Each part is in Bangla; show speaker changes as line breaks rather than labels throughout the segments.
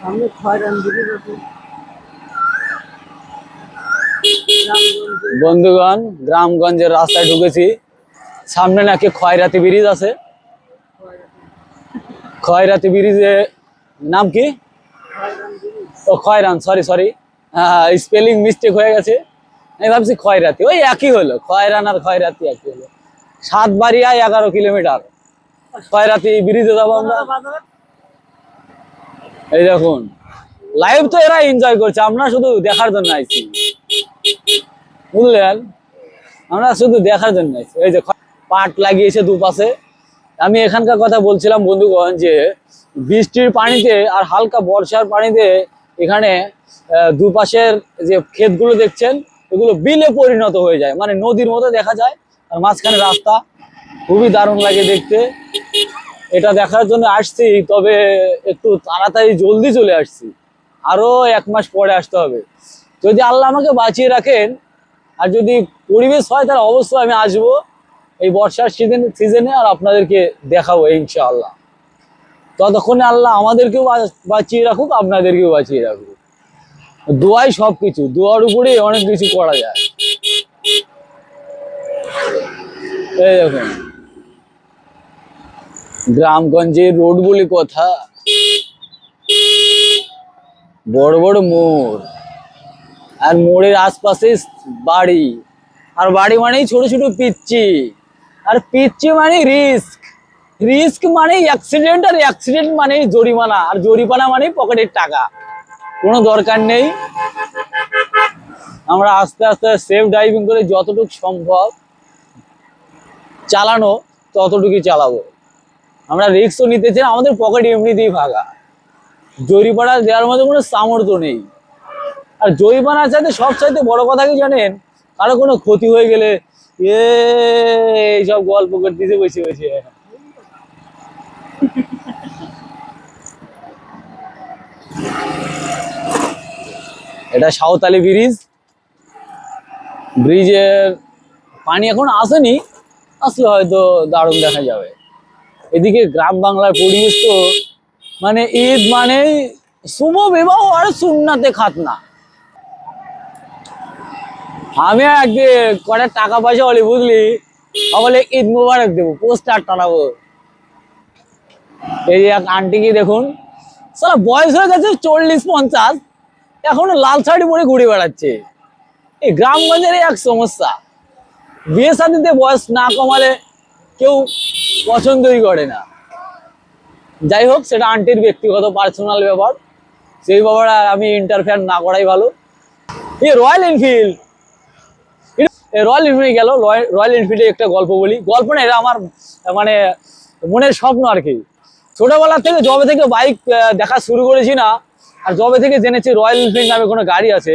সামনে খয়রান দিকে যাচ্ছে।
বন্ধুগণ, গ্রামগঞ্জের রাস্তায় ঢুকেছি। সামনে নাকি খয়রাতি ব্রিজ আছে। খয়রাতি ব্রিজে নাম কি? ও খয়রান, সরি সরি, স্পেলিং মিস্টেক হয়ে গেছে। আমি ভাবছি খয়রাতি, ওই একই হলো। খয়রান আর খয়রাতি একই হলো। 7 11 কিলোমিটার। খয়রাতি ব্রিজে যাবো আমরা। এই দেখুন, লাইভ তো এরা এনজয় করছে, আমরা শুধু দেখার জন্য আইছি, বুঝলেন? আমরা শুধু দেখার জন্য আইছি। এই যে পাট লাগিয়েছে দুপাশে। আমি এখানকার কথা বলছিলাম বন্ধুগণ, যে বৃষ্টির পানিতে আর হালকা বর্ষার পানিতে এখানে দুপাশের যে ক্ষেতগুলো দেখছেন, এগুলো বিলে পরিণত হয়ে যায়, মানে নদীর মতো দেখা যায়। আর মাঝখানে রাস্তা, খুবই দারুণ লাগে দেখতে। এটা দেখার জন্য আসছি, তবে একটু তাড়াতাড়ি জলদি চলে আসছি। আরো 1 মাস পরে আসতে হবে, যদি আল্লাহ আমাকে বাঁচিয়ে রাখেন। আর যদি পরিবেশ হয় তাহলে অবশ্যই আমি আসবো এই বর্ষার সিজনে, আর আপনাদেরকে দেখাবো ইনশাআল্লাহ। ততক্ষণে আল্লাহ আমাদেরকেও বাঁচিয়ে রাখুক, আপনাদেরকেও বাঁচিয়ে রাখুক। দোয়াই সবকিছু, দোয়ার উপরে অনেক কিছু করা যায়। এই দেখুন, গ্রামগঞ্জের রোড বলে কথা, বড় বড় মোড়, আর মোড়ের আশপাশে বাড়ি। আর বাড়ি মানেই ছোট ছোট পিচ্চি, আর পিচ্চি মানে রিস্ক, রিস্ক মানে অ্যাক্সিডেন্ট, আর অ্যাক্সিডেন্ট মানে জরিমানা, আর জরিমানা মানে পকেটের টাকা। কোনো দরকার নেই। আমরা আস্তে আস্তে সেফ ড্রাইভিং করে যতটুকু সম্ভব চালানো, ততটুকুই চালাবো। আমরা রিস্কও নিতে চাই, আমাদের পকেট এমনিতেই ফাঁকা। জরিমানা দেওয়ার মধ্যে কোনো সামর্থ্য নেই। আর জরিমানার চাইতে সব চাইতে বড় কথা কি জানেন? কারো কোনো ক্ষতি হয়ে গেলে এইসব গল্প করতেছে বসে বসে। এটা সাঁওতালি ব্রিজ। ব্রিজের পানি এখন আসেনি, আসলে হয়তো দারুণ দেখা যাবে। এদিকে গ্রাম বাংলার পরিবেশ তো, মানে ঈদ মানে শুভ বিবাহ আর সুন্নাতে খাতনা। আমি আগে কটা টাকা পয়সা হলে বুঝলি, বলে ঈদ মুবারক দেবো, পোস্টার টানাবো। এই এক আন্টিকে দেখুন, সারা বয়স হয়ে গেছে 40 50, এখনো লাল শাড়ি পরে ঘুরে বেড়াচ্ছে। এই গ্রামগঞ্জের এক সমস্যা, বিয়ে শাদিতে বয়স না কমালে কেউ পছন্দই করে না। যাই হোক, সেটা আন্টির ব্যক্তিগত পার্সোনাল ব্যাপার, সেই ব্যাপারে আমি ইন্টারফেয়ার না করাই ভালো। এই রয়্যাল এনফিল্ড, রয়্যাল এনফিল্ডে গেল। রয়্যাল এনফিল্ডে একটা গল্প বলি, গল্প না, এটা আমার মানে মনের স্বপ্ন আর কি। ছোটবেলা থেকে যবে থেকে বাইক দেখা শুরু করেছি না, আর যবে থেকে জেনেছি রয়্যাল এনফিল্ড নামে কোনো গাড়ি আছে,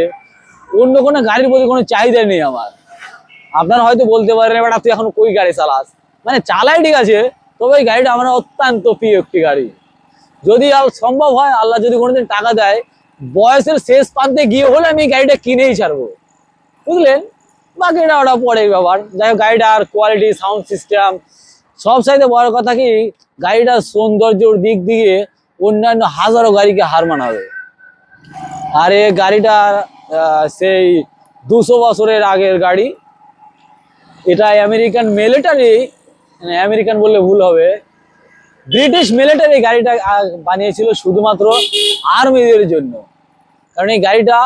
অন্য কোনো গাড়ির প্রতি কোনো চাহিদা নেই আমার। আপনারা হয়তো বলতে পারেন, এবার তুই এখন কই গাড়ি চালাস, মানে চালাই ঠিক আছে, তবে এই গাড়িটা আমার অত্যন্ত প্রিয় একটি গাড়ি। যদি সম্ভব হয়, আল্লাহ যদি কোনোদিন টাকা দেয়, বয়সের শেষ প্রান্তে গিয়ে হলে আমি এই গাড়িটা কিনেই ছাড়বো, বুঝলেন? বাকিটা ওটা পরের ব্যাপার। যাই হোক, গাড়িটার কোয়ালিটি, সাউন্ড সিস্টেম, সব চাইতে বড় কথা কি, গাড়িটার সৌন্দর্যর দিক দিয়ে অন্যান্য হাজারো গাড়িকে হার মানাবে। আর এই গাড়িটা সেই 200 বছরের আগের গাড়ি। এটা আমেরিকান মিলিটারি, আমেরিকান বললে ভুল হবে, ব্রিটিশ মিলিটারি গাড়িটা বানিয়েছিল শুধুমাত্র আর্মিদের জন্য। কারণ এই গাড়িটা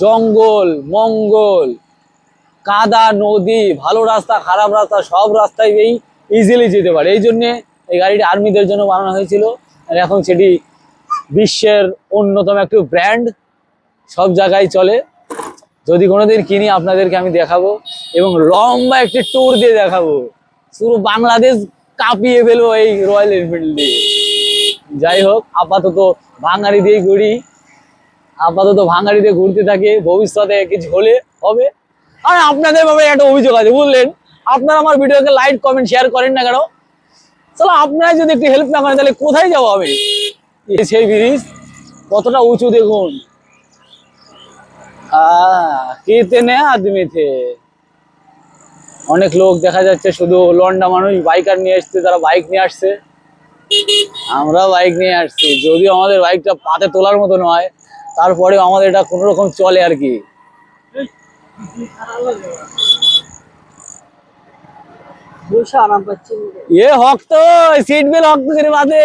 জঙ্গল মঙ্গল, কাদা, নদী, ভালো রাস্তা, খারাপ রাস্তা, সব রাস্তায় এই ইজিলি যেতে পারে। এই জন্যে এই গাড়িটা আর্মিদের জন্য বানানো হয়েছিল। আর এখন সেটি বিশ্বের অন্যতম একটি ব্র্যান্ড, সব জায়গায় চলে। যদি কোনোদিন কিনি, আপনাদেরকে আমি দেখাবো, এবং লম্বা একটি ট্যুর দিয়ে দেখাবো। পুরো বাংলাদেশ কাঁপিয়ে ফেলবো এই রয়্যাল এনফিল্ড দিয়ে। যাই হোক, আপাতত ভাঙাড়ি দিয়ে ঘুরি, আপাতত ভাঙাড়ি দিয়ে ঘুরতে থাকে। ভবিষ্যতে কিছু হলে হবে। আর আপনাদের ব্যাপারে একটা অভিযোগ আছে, বুঝলেন? আপনারা আমার ভিডিওকে লাইক কমেন্ট শেয়ার করেন না কেন? চলো, আপনারা যদি একটু হেল্প না করেন, তাহলে কোথায় যাবো আমি? সেই ব্রিজ কতটা উঁচু দেখুন। কিতনে আদমি থে। অনেক লোক দেখা যাচ্ছে, শুধু লন্ডা মানুষ বাইকার নিয়ে আসছে, তারা বাইক নিয়ে আসছে। আমরা বাইক নিয়ে আসছি, যদিও আমাদের বাইকটা পাতে তোলার মতো নয়, তারপরেও আমাদের এটা কোনো রকম চলে আর কি।
বসে আরাম পাচ্ছি।
এ হক তো সিট বেল্ট হক তো বাদে